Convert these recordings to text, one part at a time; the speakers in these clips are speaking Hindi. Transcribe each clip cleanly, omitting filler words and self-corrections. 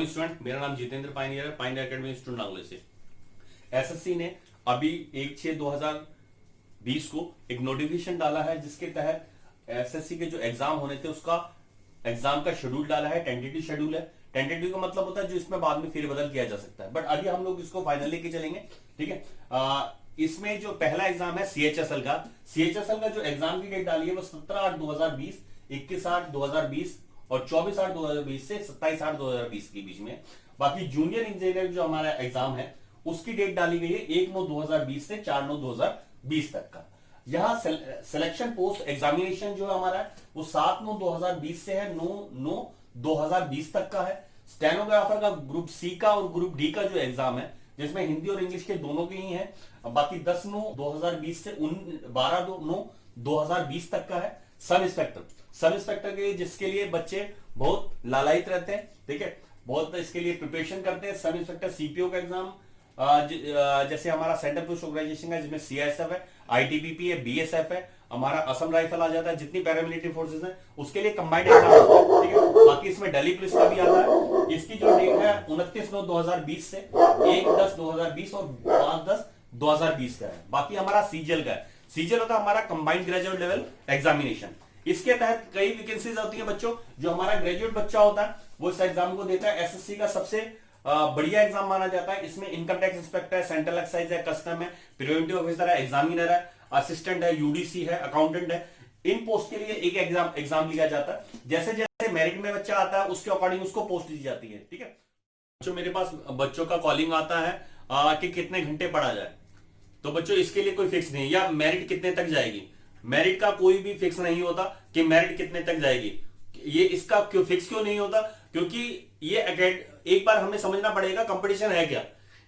स्टूडेंट, मेरा नाम जितेंद्र पाइनियर है, पाइनियर एकेडमी स्टूडेंट नागौर से। एसएससी ने अभी 1/6/2020 को एक नोटिफिकेशन डाला है जिसके तहत एसएससी के जो एग्जाम होने थे उसका एग्जाम का शेड्यूल डाला है। टेंटेटिव शेड्यूल है। टेंटेटिव का मतलब होता है जो इसमें बाद में फेरबदल किया जा सकता है, बट अभी हम लोग इसको फाइनल लेके चलेंगे। ठीक है। इसमें जो पहला एग्जाम है सीएचएसएल का जो एग्जाम की डेट डाली है वो 17/8/2020, 21/8/2020 और 24/8/2020 से 27/8/2020 के बीच में। बाकी जूनियर इंजीनियर जो हमारा एग्जाम है उसकी डेट डाली गई है 1/9/2020 से 4/9/2020 तक का। यहां सिलेक्शन पोस्ट एग्जामिनेशन जो है हमारा वो 7/9/2020 से है 9/9/2020 तक का है। स्टेनोग्राफर का ग्रुप सी का और ग्रुप डी का जो एग्जाम है जिसमें हिंदी और इंग्लिश के दोनों के ही हैं, बाकी 10/9/2020 से 12/9/2020 तक का है। सब इंस्पेक्टर के जिसके लिए बच्चे बहुत लालायित रहते हैं, ठीक है, बहुत इसके लिए प्रिपरेशन करते हैं। सब इंस्पेक्टर सीपीओ का एग्जाम जैसे हमारा सेंट्रल पुलिस ऑर्गेनाइजेशन है जिसमें सीआईएसएफ है, आईटीबीपी है, बीएसएफ है, हमारा असम राइफल आ जाता है, जितनी पैरामिलिट्री फोर्सेस हैं उसके लिए कंबाइंड एग्जाम होता है। ठीक है। बाकी इसमें दिल्ली पुलिस का भी आता है। इसकी जो डेट है 29/9/2020 से 1/10/2020 और 5/10/2020 का है। बाकी हमारा सीजीएल का है। सीजीएल होता है हमारा कंबाइंड ग्रेजुएट लेवल एग्जामिनेशन। इसके तहत कई वैकेंसीज होती है बच्चों। जो हमारा ग्रेजुएट बच्चा होता है वो इस एग्जाम को देता है। एसएससी का सबसे बढ़िया एग्जाम माना जाता है। इसमें इनकम टैक्स इंस्पेक्टर है, सेंट्रल एक्साइज है, कस्टम है, प्रिवेंटिव ऑफिसर है, एग्जामिनर है, असिस्टेंट है, यूडीसी है, अकाउंटेंट है। इन पोस्ट के लिए एक एग्जाम लिया जाता है। जैसे जैसे मेरिट में बच्चा आता है उसके अकॉर्डिंग उसको पोस्ट दी जाती है। ठीक है। जो मेरे पास बच्चों का कॉलिंग आता है कि कितने घंटे पढ़ा जाए, तो बच्चों इसके लिए कोई फिक्स नहीं, या मेरिट कितने तक जाएगी, मेरिट का कोई भी फिक्स नहीं होता कि मेरिट कितने तक जाएगी। ये इसका क्यों फिक्स क्यों नहीं होता? क्योंकि ये एक बार हमें समझना पड़ेगा कंपटीशन है क्या।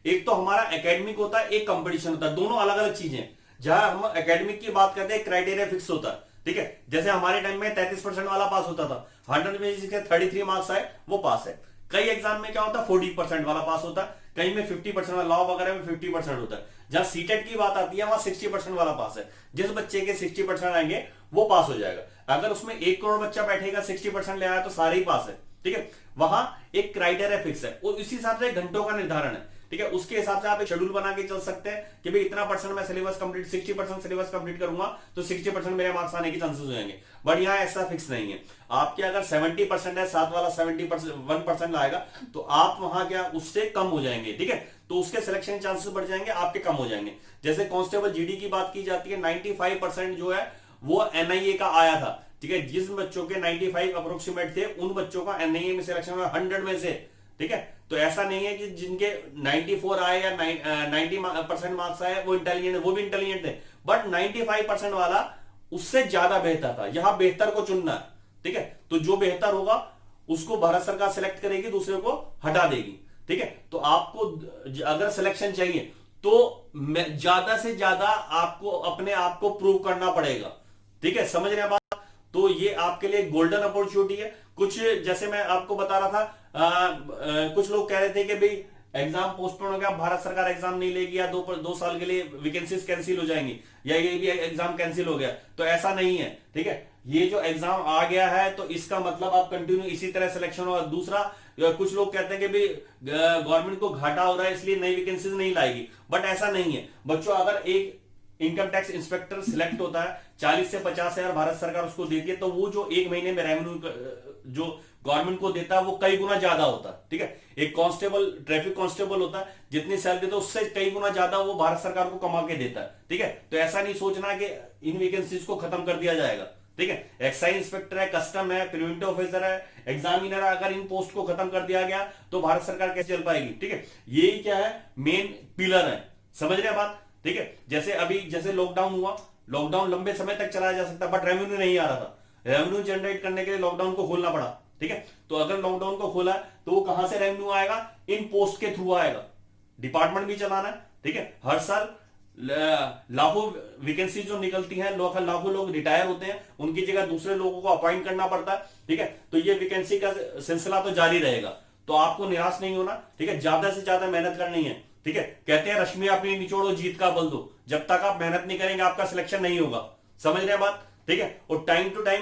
एक तो हमारा एकेडमिक होता है, एक कंपटीशन होता है, दोनों अलग अलग चीजें। जहां हम एकेडमिक की बात करते हैं क्राइटेरिया फिक्स होता है। ठीक है। जैसे हमारे टाइम में 33% वाला पास होता था, 100 में जिसके 33 मार्क्स आए वो पास है। कई एग्जाम में क्या होता है 40% वाला पास होता है, कहीं में 50% वाला, लॉ वगैरह में 50% होता है। जहां सीटेट की बात आती है वहां 60% वाला पास है। जिस बच्चे के 60% आएंगे वो पास हो जाएगा। अगर उसमें 1 करोड़ बच्चा बैठेगा 60% ले आया तो सारे ही पास है। ठीक है। वहां एक क्राइटेरिया फिक्स है और इसी हिसाब से घंटों का निर्धारण है। ठीक है। उसके हिसाब से आप एक शेड्यूल बना के चल सकते हैं कि भाई इतना परसेंट मैं सिलेबस कंप्लीट 60% सिलेबस कंप्लीट करूंगा तो 60% मेरे मार्क्स आने के चांसेस हो जाएंगे। बट यहाँ ऐसा फिक्स नहीं है। आपके अगर 70% है, 7 वाला 71% लाएगा तो आप वहां क्या उससे कम हो जाएंगे। ठीक है। तो उसके सिलेक्शन चांसेस बढ़ जाएंगे, आपके कम हो जाएंगे। जैसे कांस्टेबल जीडी की बात की जाती है, 95% जो है वो एनआईए का आया था। ठीक है। जिस बच्चों के 95 अप्रोक्सीमेट थे उन बच्चों का एनआईए में सिलेक्शन हुआ 100 में से। ठीक है। तो ऐसा नहीं है कि जिनके 94 आए या 90% मार्क्स आए वो इंटेलिजेंट है, वो भी इंटेलिजेंट थे, बट 95% वाला उससे ज्यादा बेहतर था। यहां बेहतर को चुनना है। ठीक है। तो जो बेहतर होगा उसको भारत सरकार सिलेक्ट करेगी, दूसरे को हटा देगी। ठीक है। तो आपको अगर सिलेक्शन चाहिए तो ज्यादा से ज्यादा आपको अपने आप को प्रूव करना पड़ेगा। ठीक है। समझ रहे हैं बात? तो ये आपके लिए गोल्डन अपॉर्चुनिटी है। कुछ जैसे मैं आपको बता रहा था कुछ लोग कह रहे थे कि भाई एग्जाम पोस्टपोन हो गया, भारत सरकार एग्जाम नहीं लेगी या 2 साल के लिए वैकेंसीज कैंसिल हो जाएंगी या ये भी एग्जाम कैंसिल हो गया। तो ऐसा नहीं है। ठीक है। ये जो एग्जाम आ गया है तो इसका मतलब आप कंटिन्यू इसी तरह सिलेक्शन हो। दूसरा, कुछ लोग कहते हैं कि भाई गवर्नमेंट को घाटा हो रहा है इसलिए नई वैकेंसीज नहीं लाएगी, बट ऐसा नहीं है बच्चों। अगर एक इनकम टैक्स इंस्पेक्टर सिलेक्ट होता है, 40 से 50 हजार भारत सरकार उसको देती है, तो वो जो एक महीने में रेवेन्यू जो गवर्नमेंट को देता है वो कई गुना ज्यादा होता है। ठीक है। एक कांस्टेबल, ट्रैफिक कांस्टेबल होता है, जितनी सैलरी देता है उससे कई गुना ज्यादा वो भारत सरकार को कमा के देता है। ठीक है। तो ऐसा नहीं सोचना कि इन वैकेंसीज को खत्म कर दिया जाएगा। ठीक है। एक्साइज इंस्पेक्टर है, कस्टम है, प्रिवेंटिव ऑफिसर है, एग्जामिनर है, अगर इन पोस्ट को खत्म कर दिया गया तो भारत सरकार कैसे चल पाएगी। ठीक है। यही क्या है, मेन पिलर है। समझ रहे हैं बात? ठीक है। जैसे लॉकडाउन हुआ, लॉकडाउन लंबे समय तक चलाया जा सकता, बट रेवेन्यू नहीं आ रहा था। रेवेन्यू जनरेट करने के लिए लॉकडाउन को खोलना पड़ा। ठीक है। तो अगर लॉकडाउन को खोला तो वो कहां से रेवेन्यू आएगा? इन पोस्ट के थ्रू आएगा। डिपार्टमेंट भी चलाना है। ठीक है। हर साल लाखों वैकेंसी जो निकलती हैं, लाखों लोग रिटायर होते हैं, उनकी जगह दूसरे लोगों को अपॉइंट करना पड़ता है। ठीक है। तो ये वैकेंसी का सिलसिला तो जारी रहेगा, तो आपको निराश नहीं होना। ठीक है। ज्यादा से ज्यादा मेहनत करनी है। ठीक है। कहते हैं रश्मि अपनी निचोड़ो जीत का बल दो। जब तक आप मेहनत नहीं करेंगे आपका सिलेक्शन नहीं होगा। समझ रहे हैं बात? ठीक है। और टाइम टू टाइम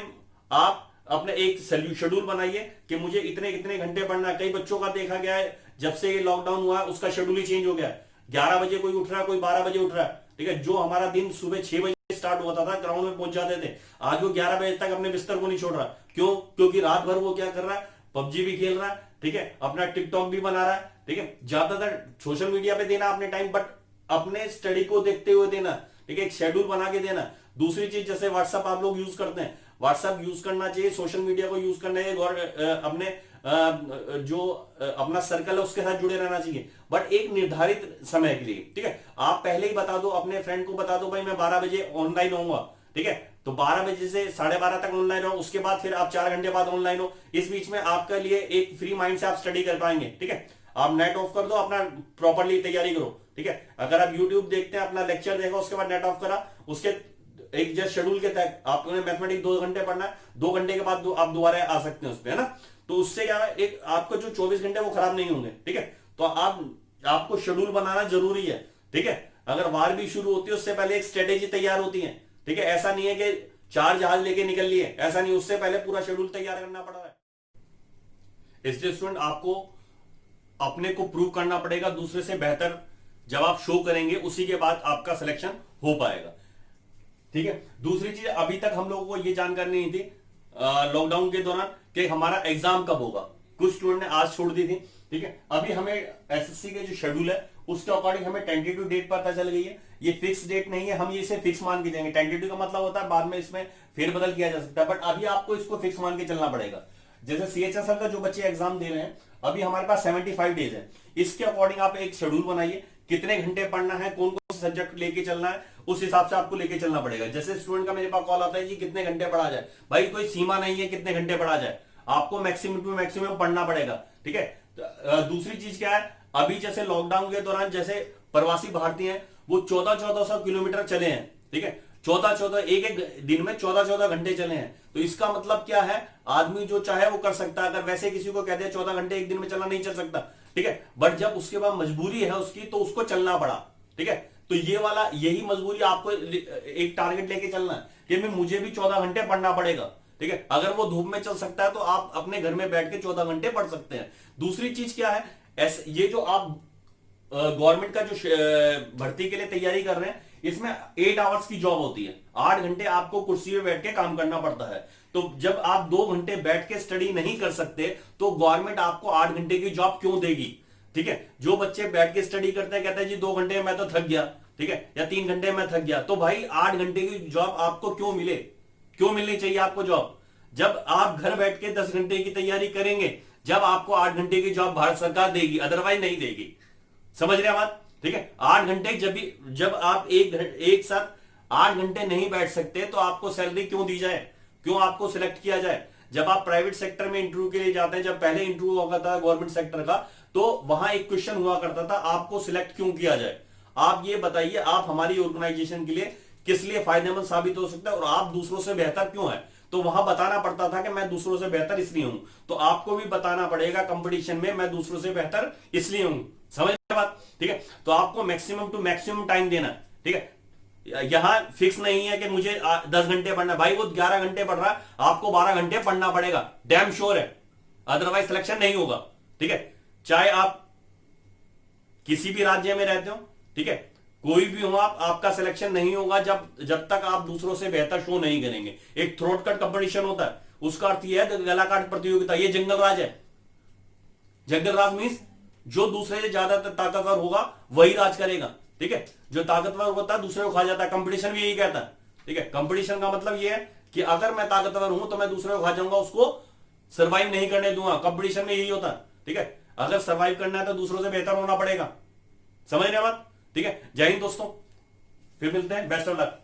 आप अपने एक शेड्यूल बनाइए कि मुझे इतने कितने घंटे पढ़ना है। कई बच्चों का देखा गया है जब से ये लॉकडाउन हुआ है उसका शेड्यूल ही चेंज हो गया है। 11 बजे कोई उठ रहा है, कोई 12 बजे उठ रहा है, ठीक है। जो हमारा दिन सुबह 6 बजे स्टार्ट होता था, ग्राउंड में पहुंच जाते थे, आज वो 11 बजे तक अपने बिस्तर को नहीं छोड़ रहा। क्यों? क्योंकि रात भर वो क्या कर रहा है, पबजी भी खेल रहा है, ठीक है, अपना टिकटॉक भी बना रहा है, ठीक है। ज्यादातर सोशल मीडिया पे देना अपने टाइम, बट अपने स्टडी को देखते हुए देना, ठीक है, एक शेड्यूल बना के देना। दूसरी चीज, जैसे व्हाट्सएप आप लोग यूज करते हैं, व्हाट्सएप यूज करना चाहिए, सोशल मीडिया को यूज करना चाहिए, और अपने जो अपना सर्कल है उसके साथ जुड़े रहना चाहिए, बट एक निर्धारित समय के लिए, ठीक है। आप पहले ही बता दो, अपने फ्रेंड को बता दो, भाई मैं 12 बजे ऑनलाइन होऊंगा, ठीक है, तो 12 बजे से 12:30 तक ऑनलाइन हो, उसके बाद फिर आप 4 घंटे बाद ऑनलाइन हो। इस बीच में आपके लिए एक फ्री माइंड से आप स्टडी कर पाएंगे, ठीक है। आप नेट ऑफ कर दो, अपना प्रॉपरली तैयारी करो, ठीक है। अगर आप यूट्यूब देखते हैं, अपना लेक्चर देखो, उसके बाद नेट ऑफ करा, उसके एक जस्ट शेड्यूल के तहत आपको मैथमेटिक्स 2 घंटे पढ़ना है, 2 घंटे के बाद आप दोबारा आ सकते हैं उस पर, है ना। तो उससे क्या है, एक आपको जो 24 घंटे वो खराब नहीं होंगे, ठीक है। तो आपको शेड्यूल बनाना जरूरी है, ठीक है। अगर वार भी शुरू होती है उससे पहले एक स्ट्रेटेजी तैयार होती है, ठीक है। ऐसा नहीं है कि 4 जहाज लेके निकल लिए, ऐसा नहीं, उससे पहले पूरा शेड्यूल तैयार करना पड़ रहा है। इसलिए स्टूडेंट आपको अपने को प्रूव करना पड़ेगा, दूसरे से बेहतर जब आप शो करेंगे उसी के बाद आपका सिलेक्शन हो पाएगा, ठीक है। दूसरी चीज, अभी तक हम लोगों को यह जानकारी नहीं थी लॉकडाउन के दौरान कि हमारा एग्जाम कब होगा। कुछ स्टूडेंट ने आज छोड़ दी थी, ठीक है। अभी हमें एसएससी के जो शेड्यूल है उसके अकॉर्डिंग हमें टेंटेटिव डेट पता चल गई है। ये फिक्स डेट नहीं है, हम इसे फिक्स मान के देंगे। टेंटेटिव का मतलब होता है बाद में इसमें फेरबदल किया जा सकता है, बट अभी आपको इसको फिक्स मान के चलना पड़ेगा। जैसे सीएचएसएल का जो बच्चे एग्जाम दे रहे हैं, अभी हमारे पास 75 डेज है, इसके अकॉर्डिंग आप एक शेड्यूल बनाइए, कितने घंटे पढ़ना है, कौन कौन से सब्जेक्ट लेके चलना है, उस हिसाब से आपको लेके चलना पड़ेगा। जैसे स्टूडेंट का मेरे पास कॉल आता है जी कितने घंटे पढ़ा जाए, भाई कोई सीमा नहीं है कितने घंटे पढ़ा जाए, आपको मैक्सिमम टू मैक्सिमम पढ़ना पड़ेगा, ठीक है। दूसरी चीज क्या है, अभी जैसे लॉकडाउन के दौरान जैसे प्रवासी भारतीय हैं वो 1400 किलोमीटर चले हैं, ठीक है, 14 एक एक दिन में 14 घंटे चले हैं। तो इसका मतलब क्या है, आदमी जो चाहे वो कर सकता है। अगर वैसे किसी को कहते हैं 14 घंटे एक दिन में चलना नहीं चल सकता, ठीक है, बट जब उसके बाद मजबूरी है उसकी तो उसको चलना पड़ा, ठीक है। तो ये वाला यही मजबूरी आपको एक टारगेट लेके चलना है कि मुझे भी 14 घंटे पढ़ना पड़ेगा, ठीक है। अगर वो धूप में चल सकता है तो आप अपने घर में बैठ के 14 घंटे पढ़ सकते हैं। दूसरी चीज क्या है, ये जो आप गवर्नमेंट का जो भर्ती के लिए तैयारी कर रहे हैं, इसमें 8 आवर्स की जॉब होती है, 8 घंटे आपको कुर्सी पे बैठ के काम करना पड़ता है। तो जब आप 2 घंटे बैठ के स्टडी नहीं कर सकते तो गवर्नमेंट आपको 8 घंटे की जॉब क्यों देगी, ठीक है। जो बच्चे बैठ के स्टडी करते हैं, कहते हैं जी 2 घंटे में मैं तो थक गया, ठीक है, या 3 घंटे में थक गया, तो भाई 8 घंटे की जॉब आपको क्यों मिले, क्यों मिलनी चाहिए आपको जॉब। जब आप घर बैठ के 10 घंटे की तैयारी करेंगे, जब आपको 8 घंटे की जॉब भारत सरकार देगी, अदरवाइज नहीं देगी। समझ रहे हैं बात, ठीक है। 8 घंटे जब आप एक साथ 8 घंटे नहीं बैठ सकते तो आपको सैलरी क्यों दी जाए, क्यों आपको सिलेक्ट किया जाए। जब आप प्राइवेट सेक्टर में इंटरव्यू के लिए जाते हैं, जब पहले इंटरव्यू होगा था गवर्नमेंट सेक्टर का, तो वहां एक क्वेश्चन हुआ करता था आपको सिलेक्ट क्यों किया जाए। आप ये बताइए, आप हमारी ऑर्गेनाइजेशन के लिए किस लिए फायदेमंद साबित हो सकता है और आप दूसरों से बेहतर क्यों है। तो वहां बताना पड़ता था कि मैं दूसरों से बेहतर इसलिए हूं, तो आपको भी बताना पड़ेगा कंपटीशन में मैं दूसरों से बेहतर इसलिए हूं। समझ बात, ठीक है। तो आपको मैक्सिमम टू मैक्सिमम टाइम देना, ठीक है। यहां फिक्स नहीं है कि मुझे 10 घंटे पढ़ना, भाई वो 11 घंटे पढ़ रहा है, आपको 12 घंटे पढ़ना पड़ेगा, डैम श्योर है, अदरवाइज सिलेक्शन नहीं होगा, ठीक है। चाहे आप किसी भी राज्य में रहते हो, ठीक है, कोई भी हो आप, आपका सिलेक्शन नहीं होगा जब तक आप दूसरों से बेहतर शो नहीं करेंगे। एक थ्रोट कट कंपटीशन होता है, उसका अर्थ यह है गला काट प्रतियोगिता, ये जंगल राज है। जंगल राज मीन्स जो दूसरे से ज्यादा ताकतवर होगा वही राज करेगा, ठीक है। जो ताकतवर होता है दूसरे को खा जाता है, कंपटीशन भी यही कहता है, ठीक है। कंपटीशन का मतलब यह है कि अगर मैं ताकतवर हूं तो मैं दूसरे को खा जाऊंगा, उसको सर्वाइव नहीं करने दूंगा। कंपटीशन में यही होता है, ठीक है। अगर सर्वाइव करना है तो दूसरों से बेहतर होना पड़ेगा। समझ रहे बात, ठीक है। जय हिंद दोस्तों, फिर मिलते हैं, बेस्ट ऑफ लक।